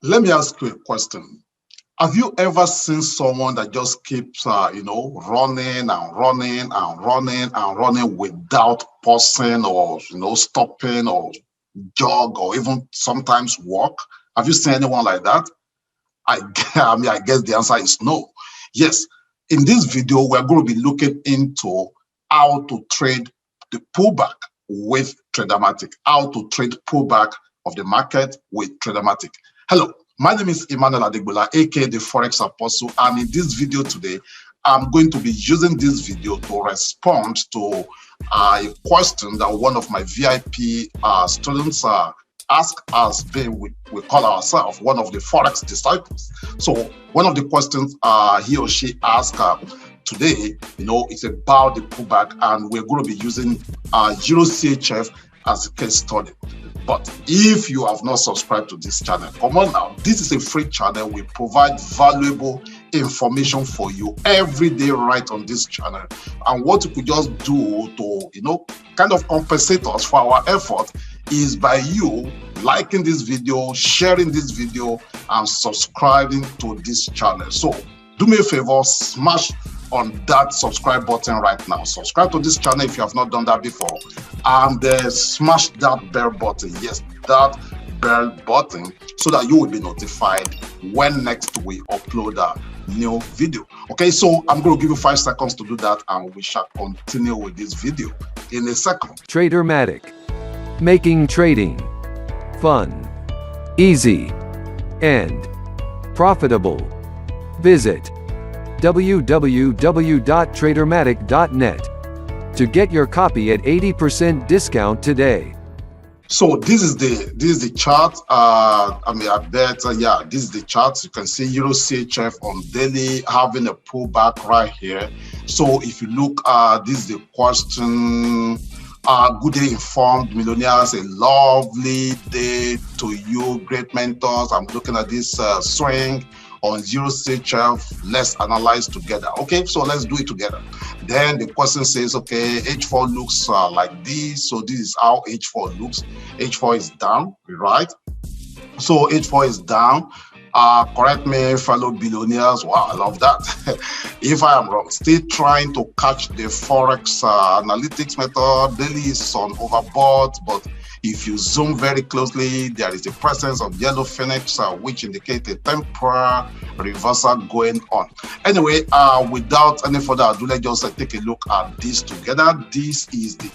Let me ask you a question. Have you ever seen someone that just keeps, running and running and running and running without pausing or, stopping or jog or even sometimes walk? Have you seen anyone like that? I guess the answer is no. Yes, in this video, we're going to be looking into how to trade the pullback with Tradermatic, how to trade pullback of the market with Tradermatic. Hello, my name is Emmanuel Adegbola, aka the Forex Apostle, and in this video today, I'm going to be using this video to respond to a question that one of my VIP students ask us, we call ourselves one of the Forex disciples. So one of the questions he or she asked today, it's about the pullback, and we're going to be using Euro CHF as a case study. But if you have not subscribed to this channel, come on now. This is a free channel. We provide valuable information for you every day right on this channel. And what you could just do to, kind of compensate us for our effort is by you liking this video, sharing this video, and subscribing to this channel. So do me a favor, smash on that subscribe button right now. Subscribe to this channel if you have not done that before, and smash that bell button. Yes, that bell button, so that you will be notified when next we upload a new video. Okay, so I'm going to give you 5 seconds to do that, and we shall continue with this video in a second. Tradermatic, making trading fun, easy, and profitable. Visit www.tradermatic.net to get your copy at 80% discount today. So this is the chart. This is the chart. You can see Euro CHF on daily having a pullback right here. So if you look, this is the question. Good day, informed millionaires. A lovely day to you, great mentors. I'm looking at this swing on Euro CHF. Let's analyze together. Okay, so let's do it together. Then the question says, okay, H4 looks like this. So this is how H4 looks. H4 is down, right? So H4 is down. Correct me, fellow billionaires. Wow, I love that. If I am wrong, still trying to catch the Forex analytics method. Daily is on overbought, but if you zoom very closely, there is the presence of yellow phoenix, which indicates a temporary reversal going on. Anyway, without any further ado, let's just take a look at this together. This is the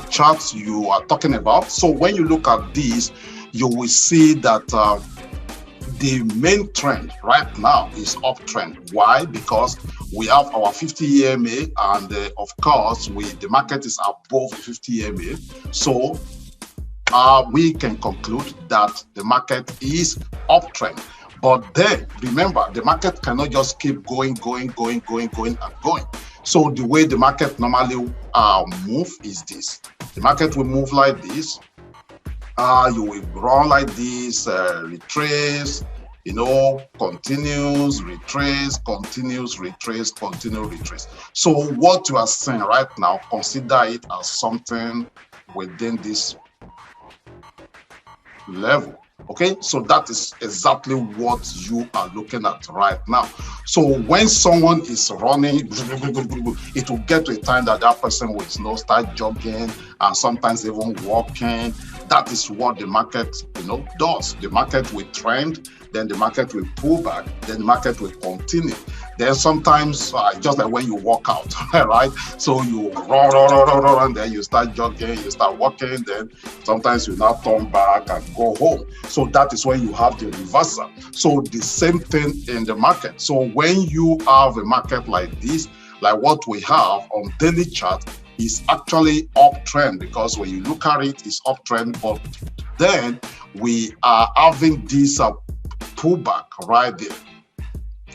chart you are talking about. So when you look at this, you will see that the main trend right now is uptrend. Why? Because we have our 50 EMA, and of course, the market is above the 50 EMA. So we can conclude that the market is uptrend. But then remember, the market cannot just keep going. So the way the market normally move is this. The market will move like this. You will run like this, retrace, continues, retrace, continues, retrace, continue, retrace. So what you are saying right now, consider it as something within this level. Okay, so that is exactly what you are looking at right now. So when someone is running, it will get to a time that that person will start jogging and sometimes even walking. That is what the market does. The market will trend, then the market will pull back, then the market will continue. Then sometimes just like when you walk out, right? So you run, then you start jogging, you start walking, then sometimes you now turn back and go home. So that is when you have the reversal. So the same thing in the market. So when you have a market like this, like what we have on daily chart, is actually uptrend, because when you look at it, it's uptrend. But then we are having this pullback right there.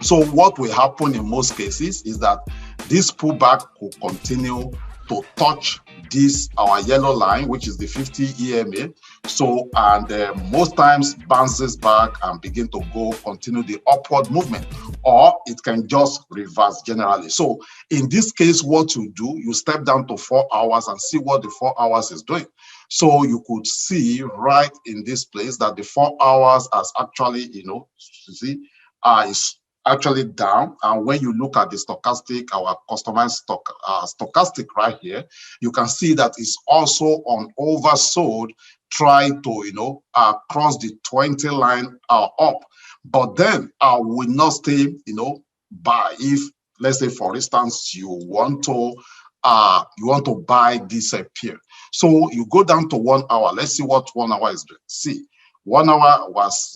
So what will happen in most cases is that this pullback will continue to touch this our yellow line, which is the 50 EMA. So and most times bounces back and begin to continue the upward movement. or it can just reverse generally. So in this case, what you do, you step down to 4 hours and see what the 4 hours is doing. So you could see right in this place that the 4 hours has actually, you see, is actually down. And when you look at the stochastic, our customized stochastic right here, you can see that it's also on oversold, trying to, cross the 20 line up. But then I will not stay, buy. If, let's say, for instance, you want to buy this pair. So you go down to 1 hour. Let's see what 1 hour is doing. See, 1 hour was,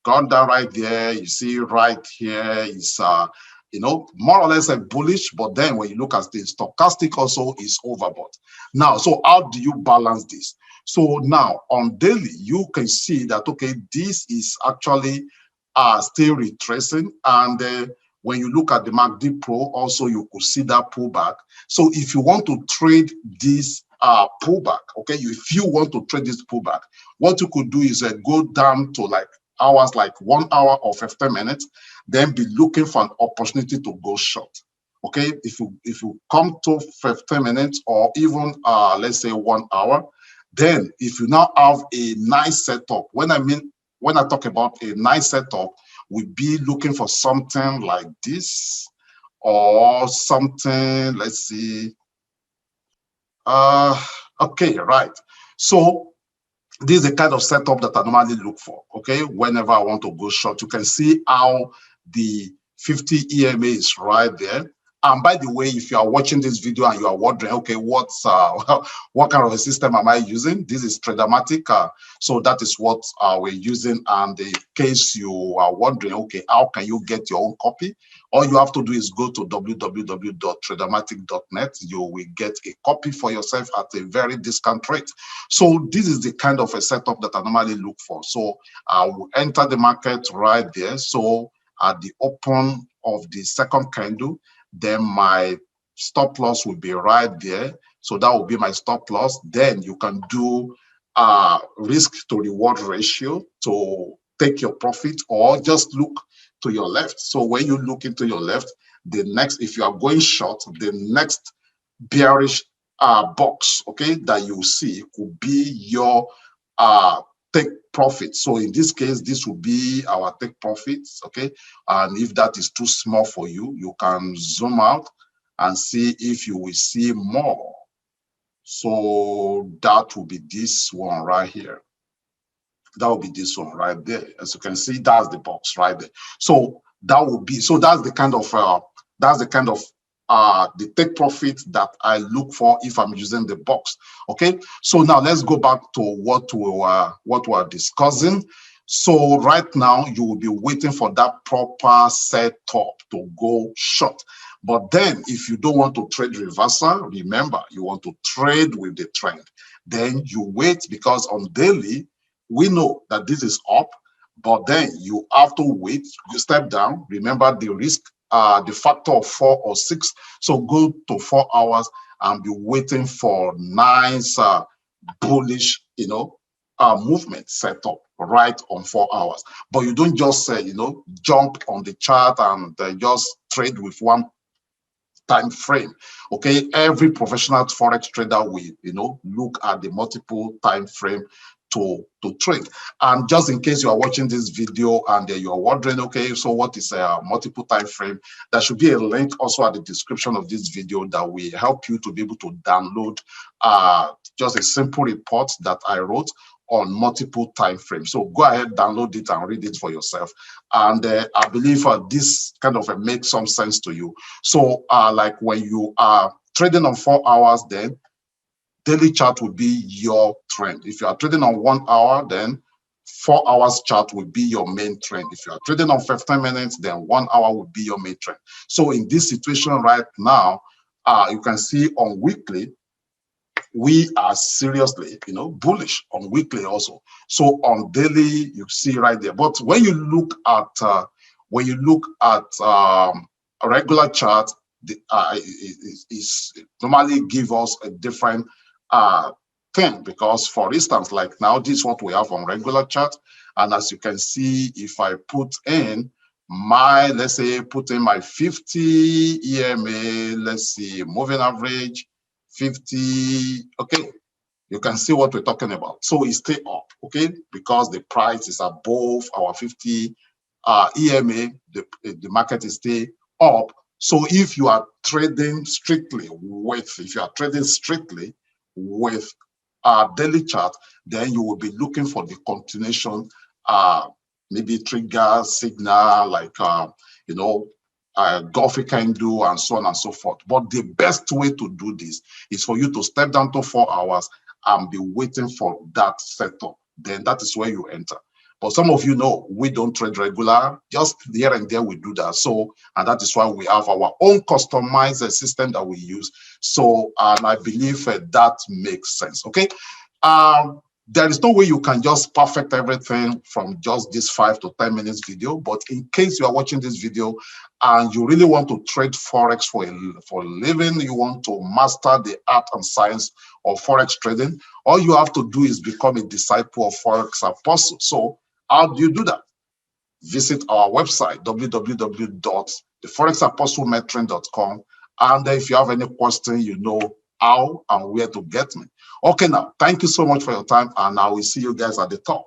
gone down right there. You see right here is, more or less a bullish, but then when you look at the stochastic also is overbought. Now, so how do you balance this? So now on daily, you can see that, okay, this is actually still retracing. And when you look at the MACD Pro, also you could see that pullback. So if you want to trade this pullback, okay, if you want to trade this pullback, what you could do is go down to like hours, like 1 hour or 15 minutes, then be looking for an opportunity to go short. Okay, if you come to 15 minutes or even let's say 1 hour, then if you now have a nice setup, when I talk about a nice setup, we'll be looking for something like this or something, let's see. Okay, right. So this is the kind of setup that I normally look for, okay? Whenever I want to go short, you can see how the 50 EMA is right there. And by the way, if you are watching this video and you are wondering, okay, what kind of a system am I using? This is Tradermatic. So that is what we're using. And in case you are wondering, okay, how can you get your own copy? All you have to do is go to www.tradermatic.net. You will get a copy for yourself at a very discount rate. So this is the kind of a setup that I normally look for. So I will enter the market right there. So at the open of the second candle, then my stop loss will be right there. So that will be my stop loss. Then you can do risk to reward ratio to take your profit, or just look to your left. So when you look into your left, the next, if you are going short, the next bearish box, okay, that you see could be your take profit. So in this case, this will be our take profits, okay? And if that is too small for you, you can zoom out and see if you will see more. So that will be this one right here. That will be this one right there. As you can see, that's the box right there. So that will be, so that's the kind of the take profit that I look for if I'm using the box. Okay, so now let's go back to what we're discussing. So right now you will be waiting for that proper setup to go short. But then if you don't want to trade reversal, remember, you want to trade with the trend. Then you wait, because on daily we know that this is up, but then you have to wait. You step down. Remember the risk, the factor of 4 or 6. So go to 4 hours and be waiting for nice bullish, movement set up right on 4 hours. But you don't just jump on the chart and just trade with one time frame. Okay, every professional forex trader will look at the multiple time frame to trade. And just in case you are watching this video and you are wondering, okay, so what is a multiple time frame? There should be a link also at the description of this video that will help you to be able to download just a simple report that I wrote on multiple time frames. So go ahead, download it and read it for yourself. And I believe this kind of makes some sense to you. So like when you are trading on 4 hours, then daily chart will be your trend. If you are trading on 1 hour, then 4 hours chart will be your main trend. If you are trading on 15 minutes, then 1 hour will be your main trend. So in this situation right now, you can see on weekly, we are seriously, bullish on weekly also. So on daily, you see right there. But when you look at a regular chart, it normally give us a different thing, because for instance, like now, this is what we have on regular chart. And as you can see, if I put in let's say, put in my 50 EMA, let's see, moving average, 50, okay, you can see what we're talking about. So it stay up, okay, because the price is above our 50 EMA, the market is stay up. So if you are trading strictly with, daily chart, then you will be looking for the continuation, maybe trigger signal like Gulf candle and so on and so forth. But the best way to do this is for you to step down to 4 hours and be waiting for that setup. Then that is where you enter. But some of you know we don't trade regular, just here and there we do that. So, and that is why we have our own customized system that we use. So, and I believe that makes sense. Okay. There is no way you can just perfect everything from just this 5 to 10 minutes video. But in case you are watching this video and you really want to trade Forex for a living, you want to master the art and science of Forex trading, all you have to do is become a disciple of Forex Apostle. So how do you do that? Visit our website, www.theforexapostlemetron.com. And if you have any question, you know how and where to get me. Okay, now, thank you so much for your time, and I will see you guys at the top.